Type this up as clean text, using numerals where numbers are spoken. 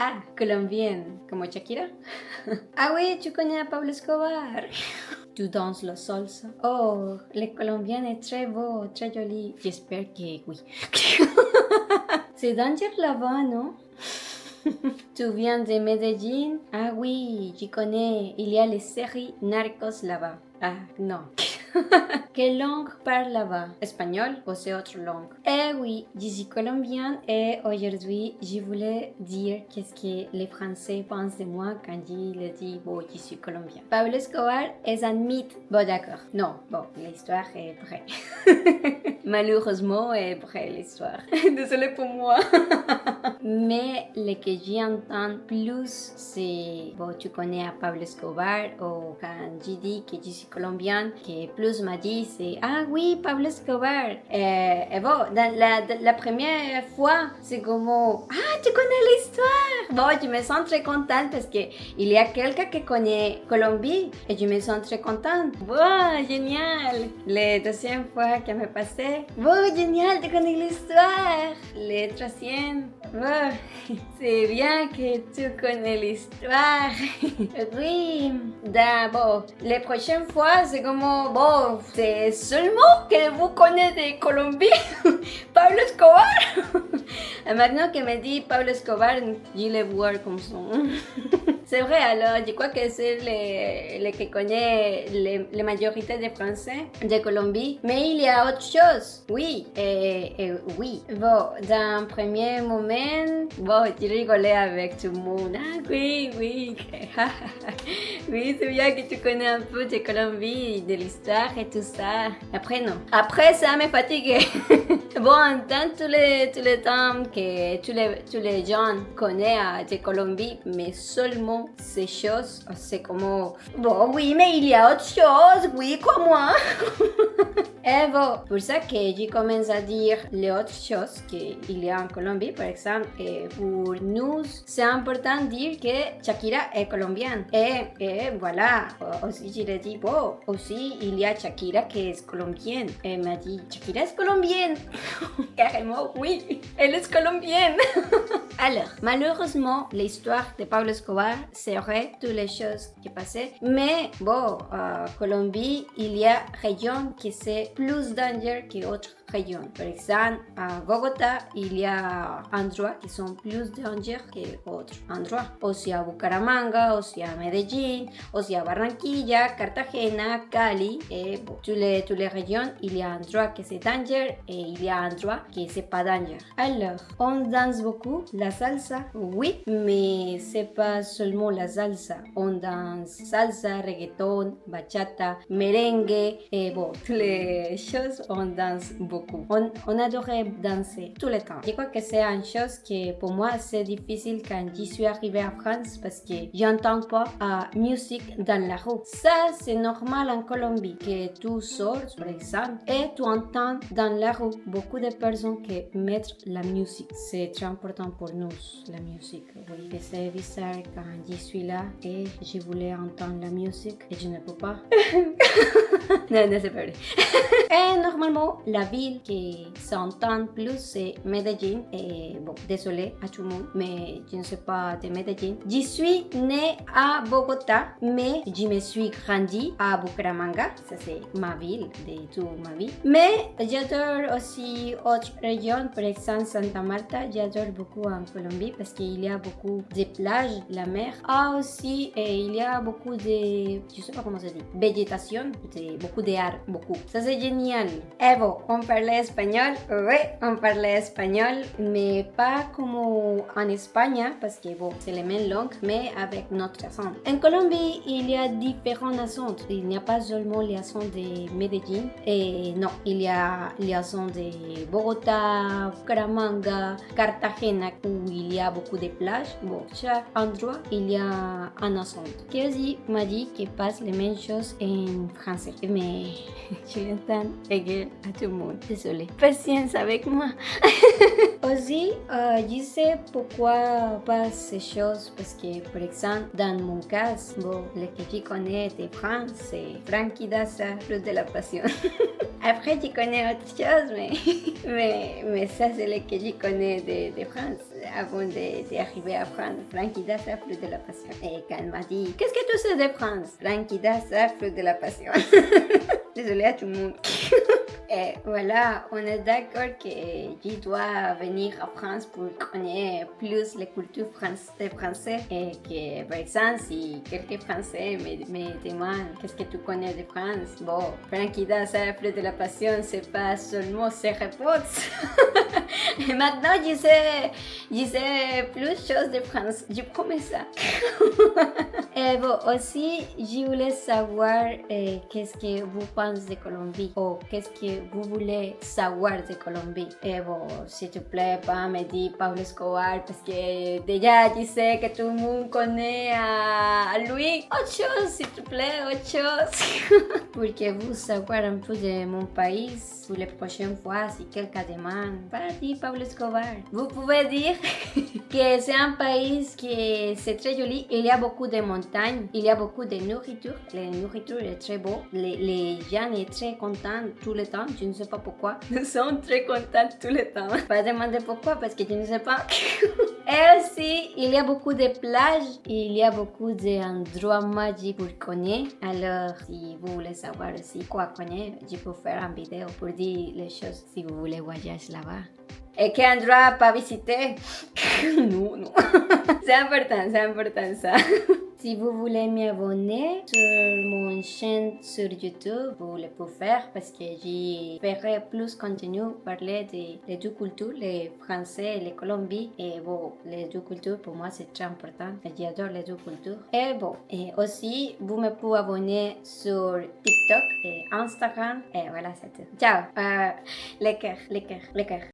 Ah, colombienne, como Shakira. Ah oui, tu connais à Pablo Escobar. Tu danses la salsa. Oh, le colombienne est très beau, très joli. J'espère que oui. C'est danger là-bas, non? Tu viens de Medellín? Ah oui, je connais. Il y a les séries Narcos là-bas. Ah, non. Quelle langue parle là-bas? Espagnol ou c'est autre langue? Eh oui, je suis colombienne et aujourd'hui, je voulais dire qu'est-ce que les Français pensent de moi quand je leur dis, bon, je suis colombienne. Pablo Escobar est un mythe. Bon, d'accord. Non, bon, l'histoire est vraie. Malheureusement, est vraie l'histoire. Désolée pour moi. Mais le que j'entends plus, c'est, bon, tu connais à Pablo Escobar, ou quand je dis que je suis colombienne, que plus m'a dit, c'est, ah oui, Pablo Escobar. Et bon, dans la première fois, c'est comme, ah, tu connais l'histoire. Bon, je me sens très contente parce que il y a quelqu'un qui connaît Colombie et je me sens très contente. Bon, génial. La deuxième fois que me passé, bon, génial, tu connais l'histoire. Le troisième, bon, c'est bien que tu connais l'histoire. Oui, bon, les prochaines fois, c'est comme, bon, c'est seulement que vous connaissez Colombie, Pablo Escobar. Et maintenant que me dit Pablo Escobar, je le vois comme ça. C'est vrai, alors, je crois que c'est le que connaît la majorité des Français de Colombie. Mais il y a autre chose. Oui, oui. Bon, dans un premier moment, bon, je rigolais avec tout le monde. Ah oui, oui. Oui, c'est bien que tu connais un peu de Colombie, de l'histoire et tout ça. Après, non. Après, ça me fatiguait. Bon, dans tous les temps que tous les gens connaissent de Colombie, mais seulement ces choses, c'est comme, bon, oui, mais il y a autre chose, oui, comme moi. Et bon, pour ça que je commence à dire les autres choses qu'il y a en Colombie, par exemple, et pour nous, c'est important de dire que Shakira est colombienne. Et voilà, aussi je l'ai dit, bon, aussi il y a Shakira qui est colombienne. Et m'a dit, Shakira est colombienne. Carrément, oui, elle est colombienne. Alors, malheureusement, l'histoire de Pablo Escobar serait toutes les choses qui passaient. Mais bon, Colombie, il y a régions qui c'est plus dangereux que d'autres régions. Par exemple, à Bogota, il y a endroits qui sont plus dangereux que d'autres endroits. Aussi à Bucaramanga, aussi à Medellín, aussi à Barranquilla, Cartagena, Cali. Et bon, toutes les régions, il y a endroits qui c'est dangereux et il y a endroits qui c'est pas dangereux. Alors, on danse beaucoup la salsa, oui, mais c'est pas seulement la salsa. On danse salsa, reggaeton, bachata, merengue, et bon, toutes les choses, on danse beaucoup. On adorait danser tout le temps. Je crois que c'est une chose que pour moi c'est difficile quand je suis arrivée en France parce que j'entends pas musique dans la rue. Ça c'est normal en Colombie que tu sors par exemple et tu entends dans la rue beaucoup de personnes qui mettent la musique. C'est très important pour nous la musique. Oui, et c'est bizarre quand je suis là et je voulais entendre la musique et je ne peux pas. Non, c'est pas vrai. Et normalement, la ville qui s'entend plus, c'est Medellín. Et bon, désolé à tout le monde, mais je ne sais pas de Medellín. Je suis née à Bogota, mais je me suis grandie à Bucaramanga. Ça, c'est ma ville de toute ma vie. Mais j'adore aussi autres régions, par exemple Santa Marta. J'adore beaucoup en Colombie parce qu'il y a beaucoup de plages, la mer. Ah, aussi, il y a beaucoup de, je sais pas comment ça dit, végétation, beaucoup d'arbres, beaucoup. Ça, c'est génial. Et bon, on parlait espagnol. Oui, on parlait espagnol, mais pas comme en Espagne, parce que bon, c'est les mêmes langues, mais avec notre accent. En Colombie, il y a différents accents. Il n'y a pas seulement l'accent de Medellín. Et non, il y a l'accent de Bogota, Bucaramanga, Cartagena, où il y a beaucoup de plages. Bon, chaque endroit, il y a un accent. Qui m'a dit qu'il passe les mêmes choses en français. Mais je l'entends égal à tout le monde. Désolée. Patience avec moi. Aussi, je sais pourquoi pas ces choses parce que, par exemple, dans mon cas, bon, le que je connais de France, c'est Frankie Dassa, plus de la passion. Après, je connais autre chose, mais ça, c'est le que je connais de France. avant d'arriver à France. Frankida, ça fleur de la passion. Et quand elle m'a dit, qu'est-ce que tu sais de France? Frankida, ça fleur de la passion. Désolée à tout le monde. Et voilà, on est d'accord que je dois venir à France pour connaître plus les cultures françaises. Et que, par exemple, si quelqu'un français me demande qu'est-ce que tu connais de France, bon, Frankida, ça fleur de la passion, c'est pas seulement ses réponses. Et maintenant, je sais plus de choses de France. Je promets ça. Et bon, aussi, je voulais savoir qu'est-ce que vous pensez de Colombie ou qu'est-ce que vous voulez savoir de Colombie. Et bon, s'il te plaît, pas me dire Pablo Escobar parce que déjà, je sais que tout le monde connaît à lui. Autre chose, s'il te plaît, autre chose. Pour que vous savoir un peu de mon pays, pour les prochaines fois, si quelqu'un demande, pas dire Pablo Escobar. Vous pouvez dire que c'est un pays qui c'est très joli. Il y a beaucoup de montagnes, il y a beaucoup de nourriture. La nourriture est très beau. Les gens sont très contents tout le temps. Je ne sais pas pourquoi. Ils sont très contents tout le temps. Pas demander pourquoi parce que je ne sais pas. Et aussi, il y a beaucoup de plages. Il y a beaucoup d'endroits magiques pour connaître. Alors, si vous voulez savoir aussi quoi connaître, je peux faire une vidéo pour dire les choses si vous voulez voyager là-bas. Et quel endroit pas visiter? Non. C'est important ça. Si vous voulez m'abonner sur mon chaîne sur YouTube, vous le pouvez faire parce que j'y ferai plus contenu parler des deux cultures, les Français et les Colombiens. Et bon, les deux cultures pour moi c'est très important. J'adore les deux cultures. Et bon, et aussi vous me pouvez abonner sur TikTok et Instagram. Et voilà, c'est tout. Ciao. Les cœurs.